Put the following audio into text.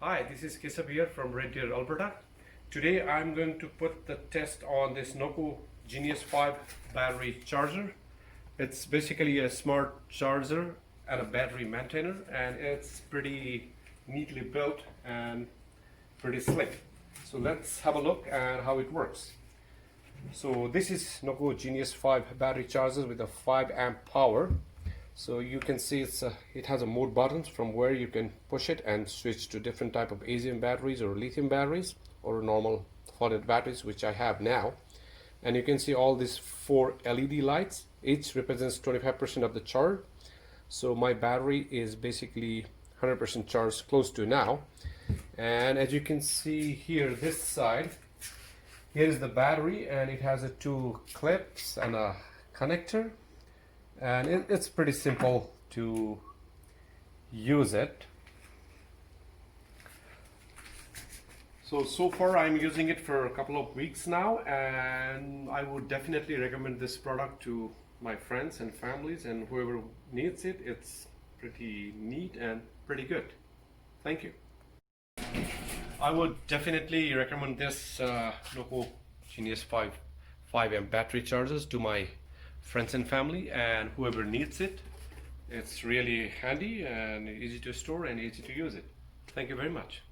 Hi, this is Keshab here from Red Deer, Alberta. Today I'm going to put the test on this Noco Genius5 Battery Charger. It's basically a smart charger and a battery maintainer, and it's pretty neatly built and pretty slick. So let's have a look at how it works. So this is Noco Genius5 Battery Charger with a 5 amp power. So you can see it has a mode buttons from where you can push it and switch to different type of AGM batteries or lithium batteries or normal flooded batteries, which I have now. And you can see all these 4 LED lights, each represents 25% of the charge. So my battery is basically 100% charged close to now. And as you can see here, this side, here is the battery, and it has 2 clips and a connector. And it's pretty simple to use it. So far I'm using it for a couple of weeks now, and I would definitely recommend this product to my friends and families and whoever needs it. It's pretty neat and pretty good. Thank you. I would definitely recommend this Noco Genius5 5 amp battery chargers to my friends and family and whoever needs it. It's really handy and easy to store and easy to use it. Thank you very much.